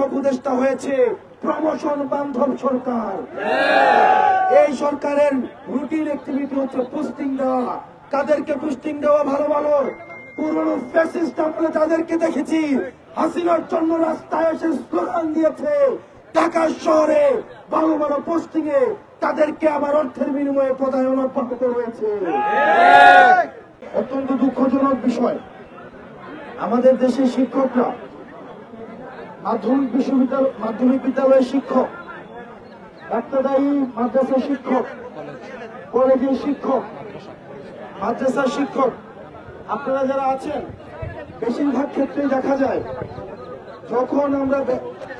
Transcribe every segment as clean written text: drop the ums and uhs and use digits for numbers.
উপদেষ্টা হয়েছে প্রমোশন বান্ধব সরকার। এই সরকারের রুটিন অ্যাক্টিভিটি হচ্ছে পোস্টিং দেওয়া। তাদেরকে পোস্টিং দেওয়া ভালো ভালো পুরনো ফ্যাসিস্ট আমরা তাদেরকে দেখেছি হাসিনার জন্য রাস্তায় এসে স্লোগান দিয়েছে ঢাকা শহরে ভালো ভালো পোস্টিং এ তাদেরকে আবার অর্থের বিনিময়ে পদায়ন অব্যাহত রয়েছে। অত্যন্ত দুঃখজনক বিষয়, আমাদের দেশের শিক্ষকরা মাধ্যমিক বিদ্যালয়ের শিক্ষক, ডাক্তারদায়ী মাদ্রাসার শিক্ষক, কলেজের শিক্ষক, মাদ্রাসার শিক্ষক, আপনারা যারা আছেন বেশিরভাগ ক্ষেত্রে দেখা যায় যখন আমরা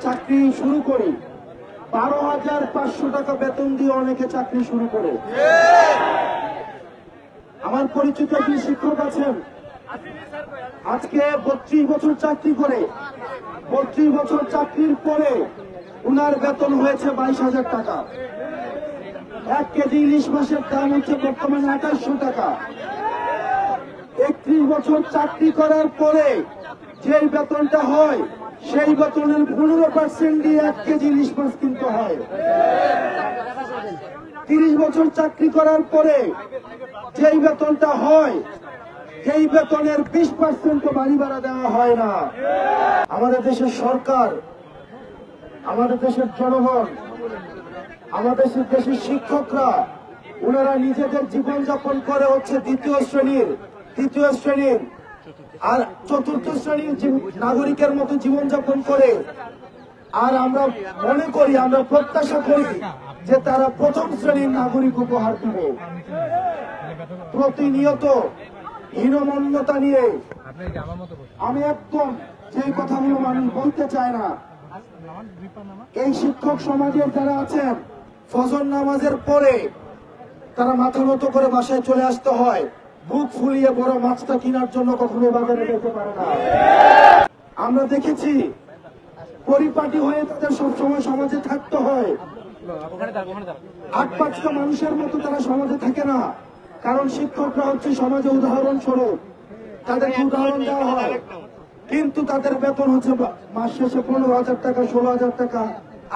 চাকরি শুরু করি 12,500 টাকা বেতন দিয়ে অনেকে চাকরি শুরু করে। আমার পরিচিত একজন শিক্ষক আছেন, আজকে 32 বছর চাকরি করে 32 বছর চাকরির পরে উনার বেতন হয়েছে 22,000 টাকা। 1 কেজি ইলিশ মাছের দাম হচ্ছে বর্তমানে 2800 টাকা। 31 বছর চাকরি করার পরে যে বেতনটা হয় সেই বেতনের 15% দিয়ে 1 কেজি ইলিশ মাছ কিনতে হয়। 30 বছর চাকরি করার পরে যেই বেতনটা হয় সেই বেতনের 20% বাড়ি ভাড়া দেওয়া হয় না। আমাদের দেশের সরকার, আমাদের দেশের জনগণ, আমাদের দেশের শিক্ষকরা ওনারা নিজেদের জীবনযাপন করে হচ্ছে দ্বিতীয় শ্রেণীর, তৃতীয় শ্রেণীর আর চতুর্থ শ্রেণীর নাগরিকের মতো জীবনযাপন করে। আর আমরা মনে করি, আমরা প্রত্যাশা করি যে তারা প্রথম শ্রেণীর নাগরিক উপহার দিবে। প্রতিনিয়ত হীনমন্যতা নিয়ে আমি একদম যে কথাগুলো মানুষ বলতে চায় না, এই শিক্ষক সমাজের যারা আছেন ফজর নামাজের পরে তারা মাথা নত করে বাসায় চলে আসতে হয়, বুক ফুলিয়ে বড় মাছটা কেনার জন্য কখনো বাজারে যেতে পারে না। আমরা দেখেছি পরিপাটি হয়ে তাদের সবসময় সমাজে থাকতে হয়। 8-5টা মানুষের মতো তারা সমাজে থাকে না, কারণ শিক্ষকরা হচ্ছে সমাজে উদাহরণস্বরূপ, তাদেরকে উদাহরণ দেওয়া হয়। কিন্তু তাদের বেতন হচ্ছে মাস শেষে 15,000 টাকা, 16,000 টাকা,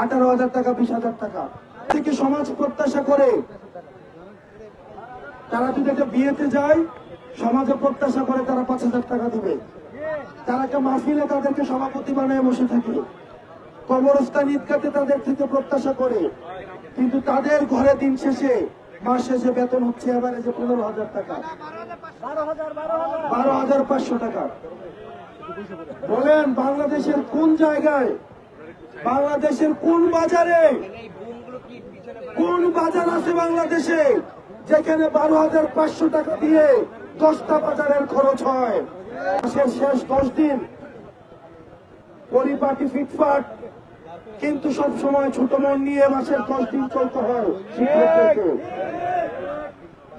18,000 টাকা, 20,000 টাকা। থেকে সমাজ প্রত্যাশা করে তারা যদি একটা বিয়েতে যায়, সমাজে প্রত্যাশা করে তারা 5,000 টাকা দিবে। তারা একটা মাহফিলে তাদেরকে সভাপতি বানায় বসে থাকে, কবরস্থান ঈদগাতে তাদের থেকে প্রত্যাশা করে। কিন্তু তাদের ঘরে দিন শেষে মাস শেষে বেতন হচ্ছে এভারেজে 15,000 টাকা, 12,500 টাকা। বলেন বাংলাদেশের কোন জায়গায়, বাংলাদেশের কোন বাজারে, কোন বাজার আছে বাংলাদেশে যেখানে 12,500 টাকা দিয়ে 10টা বাজারের খরচ হয়? মাসের শেষ 10 দিন পরিপাটি ফিটফাট, কিন্তু সব সময় ছোট মন নিয়ে মাসের 10 দিন চলতে হয়।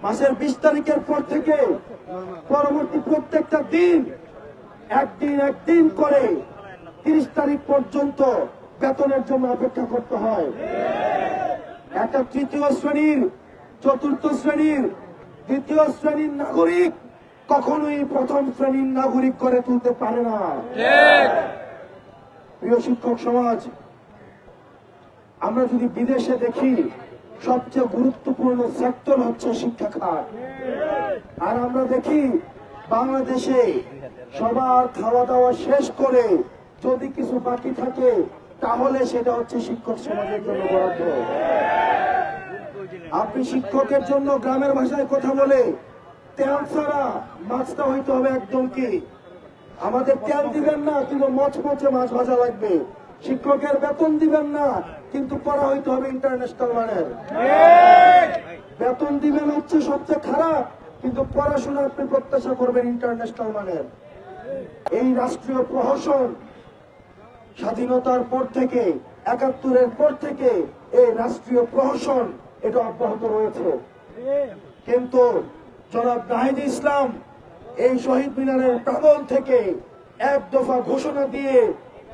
মাসের 20 তারিখের পর থেকে পরবর্তী প্রত্যেকটা দিন একদিন করে 30 তারিখ পর্যন্ত বেতনের জন্য অপেক্ষা করতে হয়। একটা তৃতীয় শ্রেণীর, চতুর্থ শ্রেণীর, দ্বিতীয় শ্রেণীর নাগরিক কখনোই প্রথম শ্রেণীর নাগরিক করে তুলতে পারে না। প্রিয় শিক্ষক সমাজ, আমরা যদি বিদেশে দেখি সবচেয়ে গুরুত্বপূর্ণ সেক্টর হচ্ছে শিক্ষা খাত। আর আমরা দেখি বাংলাদেশে সবার খাওয়া দাওয়া শেষ করে যদি কিছু বাকি থাকে তাহলে সেটা হচ্ছে শিক্ষক সমাজের জন্য বরাদ্দ। আপনি শিক্ষকের জন্য গ্রামের ভাষায় কথা বলে তেল ছাড়া মাছটা হইতে হবে একদম কি, আমাদের তেল দিবেন না কিন্তু মচমচে মাছ ভাজা লাগবে। শিক্ষকের বেতন দিবেন না কিন্তু পড়া হইতে হবে ইন্টারন্যাশনাল মানের। বেতন দিবেন হচ্ছে সবচেয়ে খারাপ, কিন্তু পড়াশোনা আপনি প্রত্যাশা করবেন ইন্টারন্যাশনাল মানের। এই রাষ্ট্রীয় প্রহসন স্বাধীনতার পর থেকে, 71-এর পর থেকে এই রাষ্ট্রীয় প্রহসন এটা অব্যাহত রয়েছে। কিন্তু জনাব নাহিদ ইসলাম এই শহীদ মিনারের প্রাঙ্গণ থেকে এক দফা ঘোষণা দিয়ে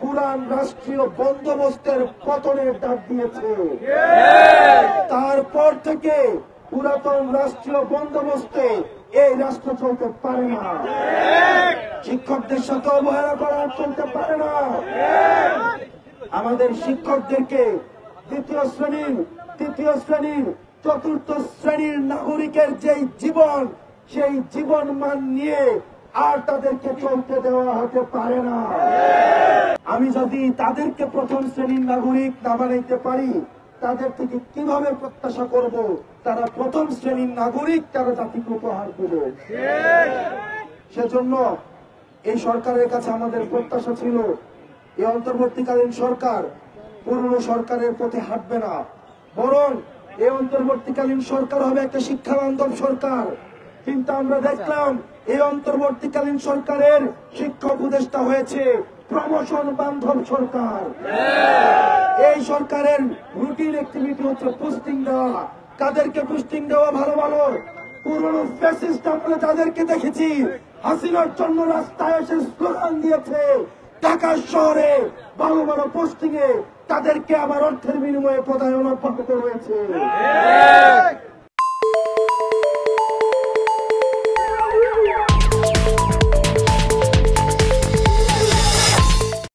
পুরান রাষ্ট্রীয় বন্দোবস্তের পতনের ডাক দিয়েছে। তারপর থেকে পুরাতন রাষ্ট্রীয় বন্দোবস্তে এই রাষ্ট্র চলতে পারে না, শিক্ষকদের সাথে অবহেলা করা চলতে পারে না। আমাদের শিক্ষকদেরকে দ্বিতীয় শ্রেণীর, তৃতীয় শ্রেণীর, চতুর্থ শ্রেণীর নাগরিকের যেই জীবন, সেই জীবন মান নিয়ে আর তাদেরকে চলতে দেওয়া হতে পারে না। আমি যদি তাদেরকে প্রথম শ্রেণীর নাগরিক না বানাইতে পারি, তাদের থেকে কিভাবে প্রত্যাশা করব তারা প্রথম শ্রেণীর নাগরিক তারা জাতিকে উপহার দেবে? সেজন্য এই সরকারের কাছে আমাদের প্রত্যাশা ছিল, এই অন্তর্বর্তীকালীন সরকার পুরনো সরকারের পথে হাঁটবে না, বরং এই অন্তর্বর্তীকালীন সরকার হবে একটা শিক্ষা বান্ধব সরকার। কিন্তু আমরা দেখলাম এই অন্তর্বর্তীকালীন সরকারের শিক্ষা উপদেষ্টা হয়েছে প্রমোশন বান্ধব সরকার। এই সরকারের রুটিন অ্যাক্টিভিটি হচ্ছে পোস্টিং দেওয়া। কাদেরকে পোস্টিং দেওয়া? ভালো ভালো পুরনো ফ্যাসিস্ট আমরা যাদেরকে দেখেছি হাসিনার জন্য রাস্তায় এসে স্লোগান দিয়েছে ঢাকা শহরে ভালো ভালো পোস্টিং এ, তাদেরকে আবার অর্থের বিনিময়ে পদায়ন অব্যাহত রয়েছে।